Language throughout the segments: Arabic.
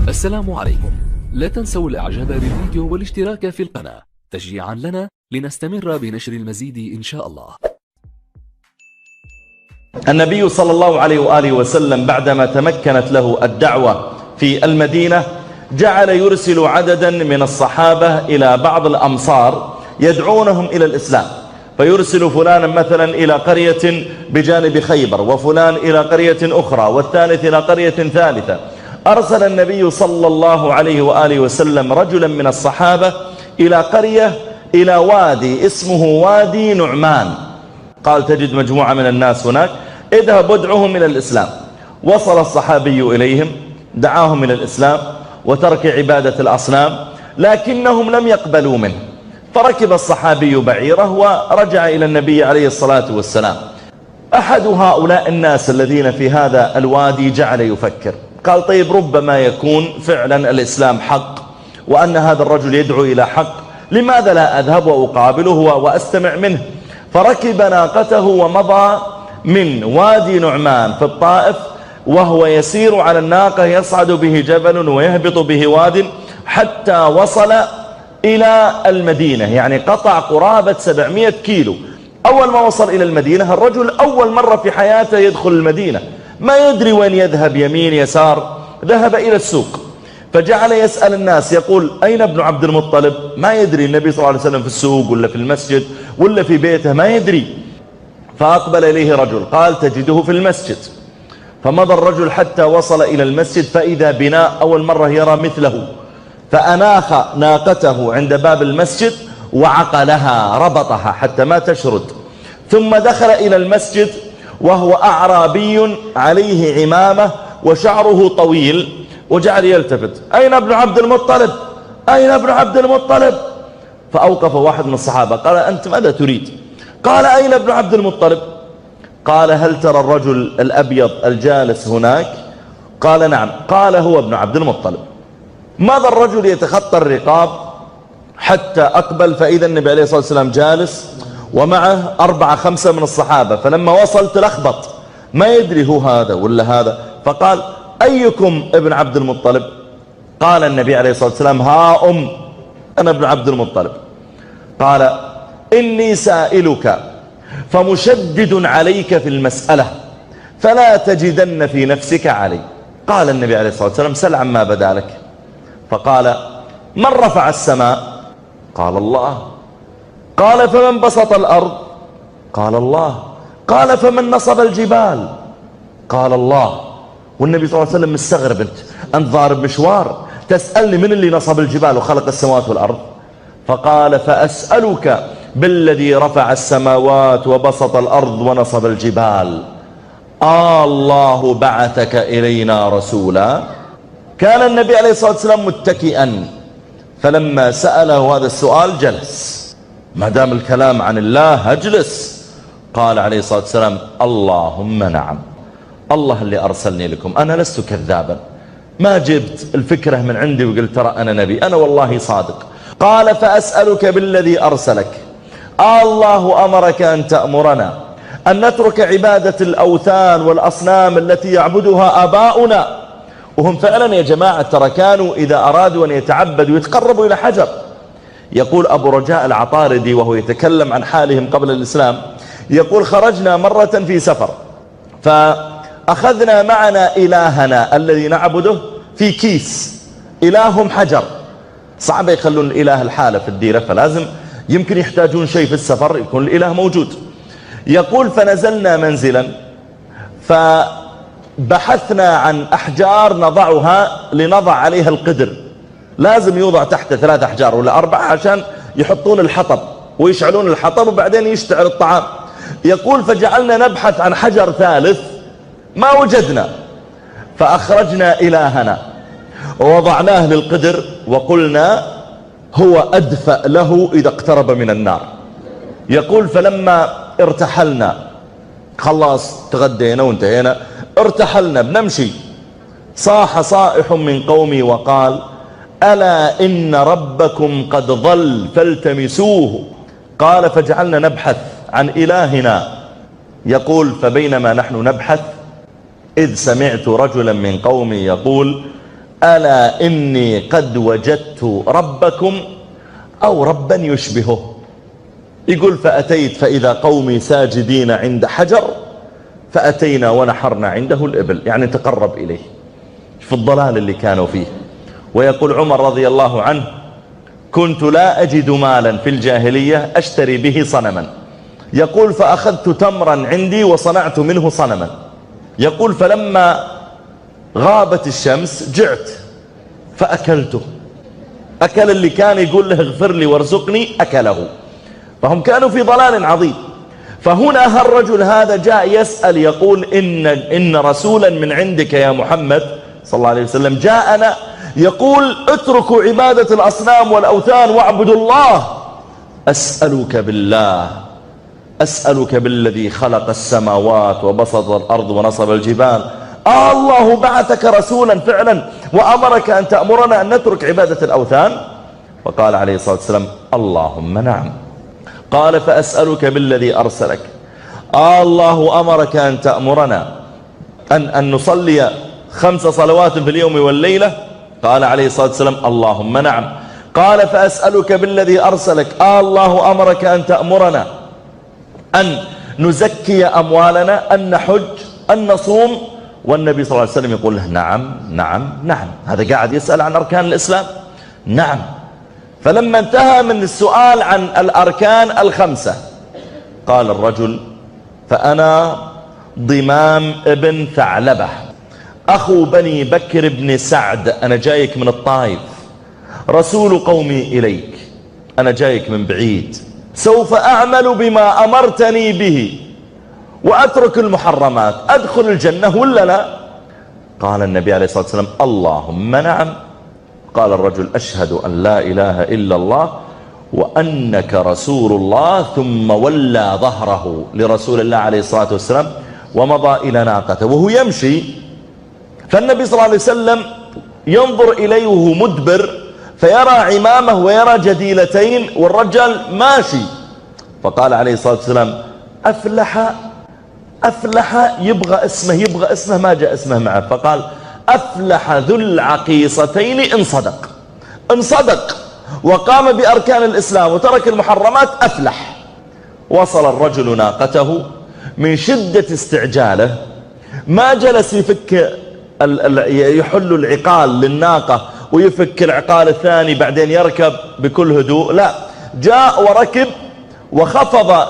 السلام عليكم. لا تنسوا الاعجاب بالفيديو والاشتراك في القناة تشجيعا لنا لنستمر بنشر المزيد إن شاء الله. النبي صلى الله عليه وآله وسلم بعدما تمكنت له الدعوة في المدينة جعل يرسل عددا من الصحابة إلى بعض الأمصار يدعونهم إلى الإسلام، فيرسل فلانا مثلا إلى قرية بجانب خيبر، وفلان إلى قرية أخرى، والثالث إلى قرية ثالثة. أرسل النبي صلى الله عليه وآله وسلم رجلا من الصحابة إلى قرية، إلى وادي اسمه وادي نعمان. قال تجد مجموعة من الناس هناك، اذهب وادعهم إلى الإسلام. وصل الصحابي إليهم، دعاهم إلى الإسلام وترك عبادة الأصنام، لكنهم لم يقبلوا منه. فركب الصحابي بعيره ورجع إلى النبي عليه الصلاة والسلام. أحد هؤلاء الناس الذين في هذا الوادي جعل يفكر، قال طيب ربما يكون فعلا الإسلام حق وأن هذا الرجل يدعو إلى حق، لماذا لا أذهب وأقابله وأستمع منه؟ فركب ناقته ومضى من وادي نعمان في الطائف، وهو يسير على الناقة يصعد به جبل ويهبط به واد حتى وصل إلى المدينة، يعني قطع قرابة 700 كيلو. أول ما وصل إلى المدينة، الرجل أول مرة في حياته يدخل المدينة، ما يدري وين يذهب، يمين يسار، ذهب إلى السوق فجعل يسأل الناس، يقول أين ابن عبد المطلب؟ ما يدري النبي صلى الله عليه وسلم في السوق ولا في المسجد ولا في بيته، ما يدري. فأقبل إليه رجل قال تجده في المسجد. فمضى الرجل حتى وصل إلى المسجد، فإذا بناء أول مرة يرى مثله، فأناخ ناقته عند باب المسجد وعقلها، ربطها حتى ما تشرد، ثم دخل إلى المسجد وهو أعرابي عليه عمامة وشعره طويل، وجعل يلتفت أين ابن عبد المطلب؟ أين ابن عبد المطلب؟ فأوقف واحد من الصحابة قال أنت ماذا تريد؟ قال أين ابن عبد المطلب؟ قال هل ترى الرجل الأبيض الجالس هناك؟ قال نعم. قال هو ابن عبد المطلب. ماذا الرجل يتخطى الرقاب حتى أقبل، فإذا النبي عليه الصلاة والسلام جالس ومعه 4-5 من الصحابة، فلما وصل تلخبط ما يدري هو هذا ولا هذا، فقال أيكم ابن عبد المطلب؟ قال النبي عليه الصلاة والسلام ها أنا ابن عبد المطلب. قال إني سائلك فمشدد عليك في المسألة فلا تجدن في نفسك علي. قال النبي عليه الصلاة والسلام سل عما بدا لك. فقال من رفع السماء؟ قال الله. قال فمن بسط الأرض؟ قال الله. قال فمن نصب الجبال؟ قال الله. والنبي صلى الله عليه وسلم مستغرب، أنت ضارب مشوار تسألني من اللي نصب الجبال وخلق السماوات والأرض؟ فقال فأسألك بالذي رفع السماوات وبسط الأرض ونصب الجبال. الله بعثك إلينا رسولا. كان النبي عليه الصلاة والسلام متكئا، فلما سأله هذا السؤال جلس، ما دام الكلام عن الله أجلس. قال عليه الصلاة والسلام اللهم نعم، الله اللي أرسلني لكم، أنا لست كذابا، ما جبت الفكرة من عندي وقلت ترى أنا نبي، أنا والله صادق. قال فأسألك بالذي أرسلك، الله أمرك أن تأمرنا أن نترك عبادة الأوثان والأصنام التي يعبدها آباؤنا. وهم فعلا يا جماعة ترى كانوا إذا أرادوا أن يتعبدوا يتقربوا إلى حجر. يقول أبو رجاء العطاردي وهو يتكلم عن حالهم قبل الإسلام، يقول خرجنا مرة في سفر فأخذنا معنا إلهنا الذي نعبده في كيس، إلههم حجر، صعب يخلون الإله الحالة في الديرة، فلازم يمكن يحتاجون شيء في السفر يكون الإله موجود. يقول فنزلنا منزلا فبحثنا عن أحجار نضعها لنضع عليها القدر، لازم يوضع تحت 3 أحجار ولا 4 عشان يحطون الحطب ويشعلون الحطب وبعدين يشتعل الطعام. يقول فجعلنا نبحث عن حجر ثالث ما وجدنا، فأخرجنا إلهنا ووضعناه للقدر وقلنا هو أدفأ له إذا اقترب من النار. يقول فلما ارتحلنا، خلاص تغدينا وانتهينا، ارتحلنا بنمشي، صاح صائح من قومي وقال ألا إن ربكم قد ضل فالتمسوه. قال فجعلنا نبحث عن إلهنا. يقول فبينما نحن نبحث إذ سمعت رجلا من قومي يقول ألا إني قد وجدت ربكم أو ربا يشبهه. يقول فأتيت فإذا قومي ساجدين عند حجر فأتينا ونحرنا عنده الإبل، يعني تقرب إليه في الضلال اللي كانوا فيه. ويقول عمر رضي الله عنه كنت لا أجد مالا في الجاهلية أشتري به صنما، يقول فأخذت تمرا عندي وصنعت منه صنما. يقول فلما غابت الشمس جعت فأكلته، أكل اللي كان يقول له اغفر لي وارزقني أكله. فهم كانوا في ضلال عظيم. فهنا الرجل هذا جاء يسأل يقول إن رسولا من عندك يا محمد صلى الله عليه وسلم جاءنا يقول اتركوا عبادة الأصنام والأوثان واعبدوا الله. أسألك بالله، أسألك بالذي خلق السماوات وبسط الأرض ونصب الجبال، الله بعثك رسولا فعلا وأمرك أن تأمرنا أن نترك عبادة الأوثان؟ فقال عليه الصلاة والسلام اللهم نعم. قال فأسألك بالذي أرسلك، الله أمرك أن تأمرنا أن نصلي 5 صلوات في اليوم والليلة؟ قال عليه الصلاة والسلام اللهم نعم. قال فأسألك بالذي أرسلك، الله أمرك أن تأمرنا أن نزكي أموالنا، أن نحج، أن نصوم؟ والنبي صلى الله عليه وسلم يقول له نعم نعم نعم. هذا قاعد يسأل عن أركان الإسلام. نعم. فلما انتهى من السؤال عن الأركان 5 قال الرجل فأنا ضمام ابن ثعلبة أخو بني بكر بن سعد، أنا جايك من الطائف، رسول قومي إليك، أنا جايك من بعيد، سوف أعمل بما أمرتني به وأترك المحرمات، أدخل الجنة ولا لا؟ قال النبي عليه الصلاة والسلام اللهم نعم. قال الرجل أشهد أن لا إله إلا الله وأنك رسول الله، ثم ولى ظهره لرسول الله عليه الصلاة والسلام ومضى إلى ناقته وهو يمشي. فالنبي صلى الله عليه وسلم ينظر إليه وهو مدبر فيرى عمامه ويرى جديلتين والرجال ماشي. فقال عليه الصلاة والسلام أفلح يبغى اسمه ما جاء اسمه معه، فقال أفلح ذو العقيصتين إن صدق وقام بأركان الإسلام وترك المحرمات أفلح. وصل الرجل ناقته من شدة استعجاله ما جلس يفك يحل العقال للناقة ويفك العقال الثاني بعدين يركب بكل هدوء، لا، جاء وركب وخفض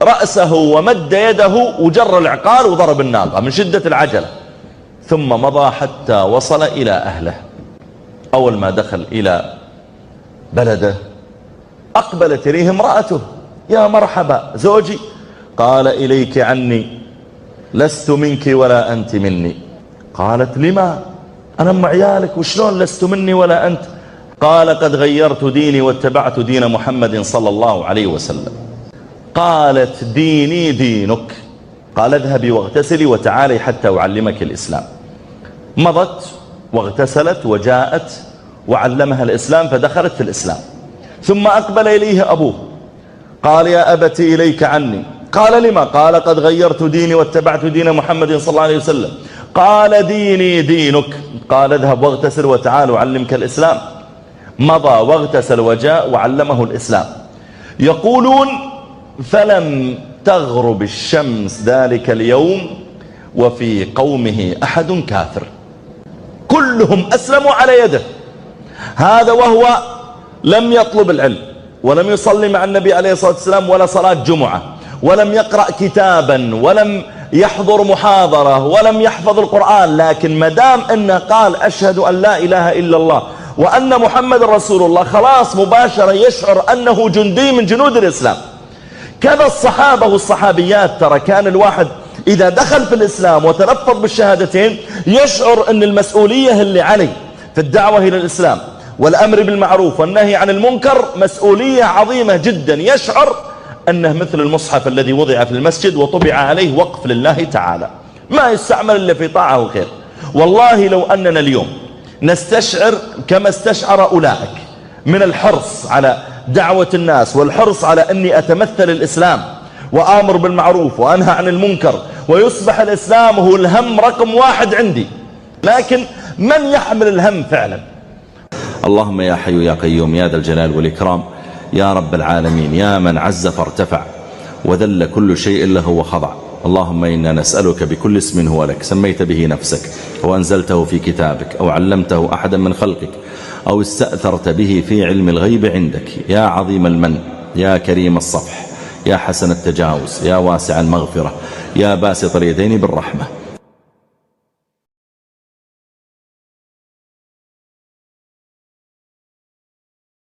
رأسه ومد يده وجر العقال وضرب الناقة من شدة العجلة، ثم مضى حتى وصل إلى أهله. أول ما دخل إلى بلده أقبلت إليه امرأته، يا مرحبا زوجي. قال إليك عني، لست منك ولا أنت مني. قالت لما؟ أنا أم عيالك وشلون لست مني ولا أنت؟ قال قد غيرت ديني واتبعت دين محمد صلى الله عليه وسلم. قالت ديني دينك. قال اذهبي واغتسلي وتعالي حتى أعلمك الإسلام. مضت واغتسلت وجاءت وعلمها الإسلام فدخلت في الإسلام. ثم أقبل إليه أبوه قال يا أبت إليك عني. قال لما؟ قال قد غيرت ديني واتبعت دين محمد صلى الله عليه وسلم. قال ديني دينك. قال اذهب واغتسل وتعال وعلمك الإسلام. مضى واغتسل وجاء وعلمه الإسلام. يقولون فلم تغرب الشمس ذلك اليوم وفي قومه أحد كافر، كلهم أسلموا على يده. هذا وهو لم يطلب العلم ولم يصلي مع النبي عليه الصلاة والسلام ولا صلاة جمعة ولم يقرأ كتابا ولم يحضر محاضرة ولم يحفظ القرآن، لكن مدام أنه قال أشهد أن لا إله إلا الله وأن محمد رسول الله خلاص مباشرة يشعر أنه جندي من جنود الإسلام. كذا الصحابة والصحابيات، ترى كان الواحد إذا دخل في الإسلام وتلفظ بالشهادتين يشعر أن المسؤولية اللي عليه في الدعوة إلى الإسلام والأمر بالمعروف والنهي عن المنكر مسؤولية عظيمة جدا، يشعر أنه مثل المصحف الذي وضع في المسجد وطبع عليه وقف لله تعالى، ما يستعمل إلا في طاعة وخير. والله لو أننا اليوم نستشعر كما استشعر أولئك من الحرص على دعوة الناس والحرص على أني أتمثل الإسلام وآمر بالمعروف وأنهى عن المنكر ويصبح الإسلام هو الهم رقم 1 عندي، لكن من يحمل الهم فعلا؟ اللهم يا حي يا قيوم يا ذا الجلال والإكرام يا رب العالمين، يا من عز فارتفع وذل كل شيء له وخضع، اللهم إنا نسألك بكل اسم هو لك سميت به نفسك أو أنزلته في كتابك أو علمته أحدا من خلقك أو استأثرت به في علم الغيب عندك، يا عظيم المن، يا كريم الصفح، يا حسن التجاوز، يا واسع المغفرة، يا باسط اليدين بالرحمة،